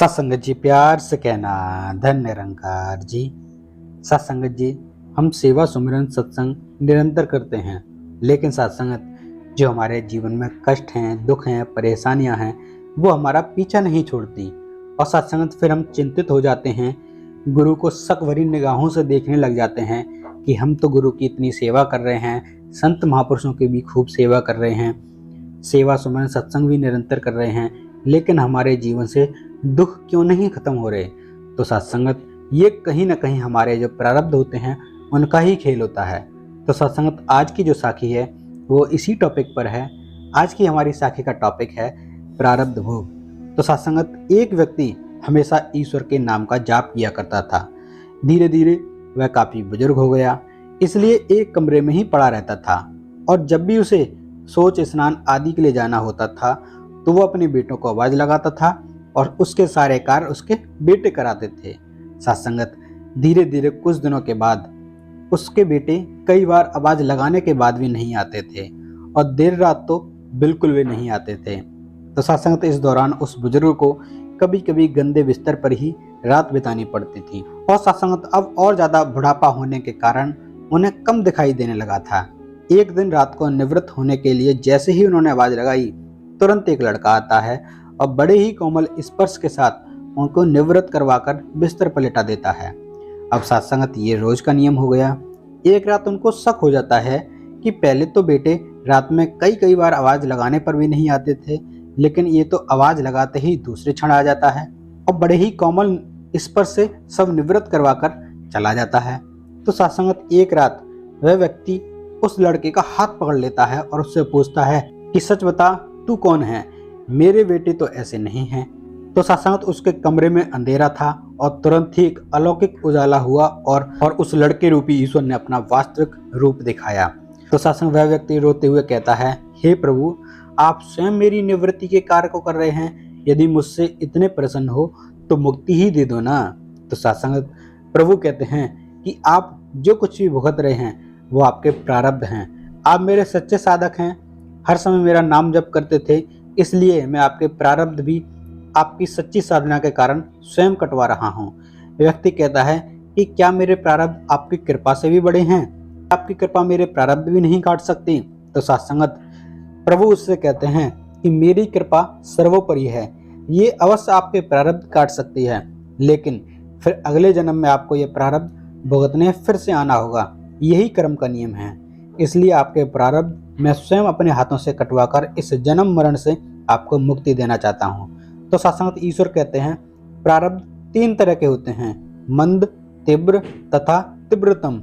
सत्संगत जी, प्यार से कहना धन निरंकार जी। सत्संगत जी, हम सेवा सुमिरन सत्संग निरंतर करते हैं, लेकिन सत्संगत जो हमारे जीवन में कष्ट हैं, दुख हैं, परेशानियां हैं, वो हमारा पीछा नहीं छोड़ती। और सत्संगत फिर हम चिंतित हो जाते हैं, गुरु को शक भरी निगाहों से देखने लग जाते हैं कि हम तो गुरु की इतनी सेवा कर रहे हैं, संत महापुरुषों की भी खूब सेवा कर रहे हैं, सेवा सुमरन सत्संग भी निरंतर कर रहे हैं, लेकिन हमारे जीवन से दुख क्यों नहीं खत्म हो रहे। तो सत्संगत ये कहीं ना कहीं हमारे जो प्रारब्ध होते हैं उनका ही खेल होता है। तो सत्संगत आज की जो साखी है वो इसी टॉपिक पर है। आज की हमारी साखी का टॉपिक है प्रारब्ध भोग। तो सत्संगत एक व्यक्ति हमेशा ईश्वर के नाम का जाप किया करता था। धीरे धीरे वह काफी बुजुर्ग हो गया, इसलिए एक कमरे में ही पड़ा रहता था। और जब भी उसे शौच स्नान आदि के लिए जाना होता था तो वो अपने बेटों को आवाज लगाता था और उसके सारे कार्य उसके बेटे कराते थे। सत्संगत धीरे धीरे कुछ दिनों के बाद उसके बेटे कई बार आवाज लगाने के बाद भी नहीं आते थे और देर रात तो बिल्कुल भी नहीं आते थे। तो सत्संगत इस दौरान उस बुजुर्ग को कभी कभी गंदे बिस्तर पर ही रात बितानी पड़ती थी। और सत्संगत अब और ज्यादा बुढ़ापा होने के कारण उन्हें कम दिखाई देने लगा था। एक दिन रात को निवृत्त होने के लिए जैसे ही उन्होंने आवाज लगाई, तुरंत एक लड़का आता है और बड़े ही कोमल स्पर्श के साथ उनको निवृत्त करवाकर बिस्तर पर लेटा देता है। अब सत्संगत ये रोज का नियम हो गया। एक रात उनको शक हो जाता है कि पहले तो बेटे रात में कई बार आवाज लगाने पर भी नहीं आते थे, लेकिन ये तो आवाज लगाते ही दूसरे क्षण आ जाता है और बड़े ही कोमल स्पर्श से सब निवृत्त करवाकर चला जाता है। तो सत्संगत एक रात वह व्यक्ति उस लड़के का हाथ पकड़ लेता है और उससे पूछता है कि सच बता, तू कौन है? मेरे बेटे तो ऐसे नहीं हैं। तो सत्संगत उसके कमरे में अंधेरा था और तुरंत ही एक अलौकिक उजाला हुआ और उस लड़के रूपी ईश्वर ने अपना वास्तविक रूप दिखाया। तो सत्संग वह व्यक्ति रोते हुए कहता है, हे प्रभु, आप स्वयं मेरी निवृत्ति के कार्य को कर रहे हैं। यदि मुझसे इतने प्रसन्न हो तो मुक्ति ही दे दो ना। तो सत्संगत प्रभु कहते हैं कि आप जो कुछ भी भुगत रहे हैं वो आपके प्रारब्ध हैं। आप मेरे सच्चे साधक हैं, हर समय मेरा नाम जप करते थे, इसलिए मैं आपके प्रारब्ध भी आपकी सच्ची साधना के कारण स्वयं कटवा रहा हूँ। व्यक्ति कहता है कि क्या मेरे प्रारब्ध आपकी कृपा से भी बड़े हैं? आपकी कृपा मेरे प्रारब्ध भी नहीं काट सकती? तो सत्संगत प्रभु उससे कहते हैं कि मेरी कृपा सर्वोपरि है, ये अवश्य आपके प्रारब्ध काट सकती है, लेकिन फिर अगले जन्म में आपको ये प्रारब्ध भुगतने फिर से आना होगा। यही कर्म का नियम है, इसलिए आपके प्रारब्ध मैं स्वयं अपने हाथों से कटवाकर इस जन्म मरण से आपको मुक्ति देना चाहता हूँ। तो सत्संगत ईश्वर कहते हैं प्रारब्ध तीन तरह के होते हैं, मंद, तीव्र तथा तीव्रतम।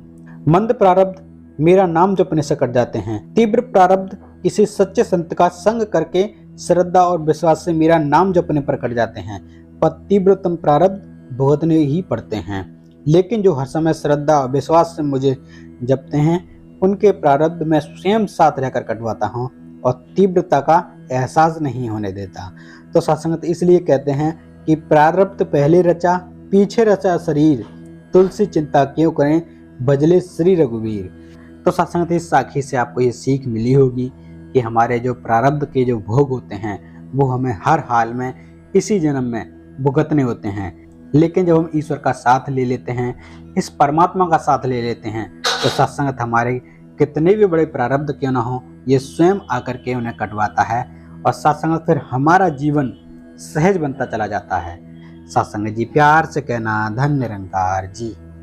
मंद प्रारब्ध मेरा नाम जपने से कट जाते हैं। तीव्र प्रारब्ध किसी सच्चे संत का संग करके श्रद्धा और विश्वास से मेरा नाम जपने पर कट जाते हैं। पर तीव्रतम प्रारब्ध भुगतने ही पड़ते हैं। लेकिन जो हर समय श्रद्धा और विश्वास से मुझे जपते हैं उनके प्रारब्ध में स्वयं साथ रहकर कटवाता हूँ और तीव्रता का एहसास नहीं होने देता। तो सत्संगत इसलिए कहते हैं कि प्रारब्ध पहले रचा, पीछे रचा शरीर, तुलसी चिंता क्यों करें, भजले श्री रघुवीर। तो सत्संगत इस साखी से आपको ये सीख मिली होगी कि हमारे जो प्रारब्ध के जो भोग होते हैं वो हमें हर हाल में इसी जन्म में भुगतने होते हैं। लेकिन जब हम ईश्वर का साथ ले लेते हैं, इस परमात्मा का साथ ले लेते हैं, तो सत्संगत हमारे कितने भी बड़े प्रारब्ध क्यों ना हो, ये स्वयं आकर के उन्हें कटवाता है और सत्संगत फिर हमारा जीवन सहज बनता चला जाता है। सत्संग जी, प्यार से कहना धन निरंकार जी।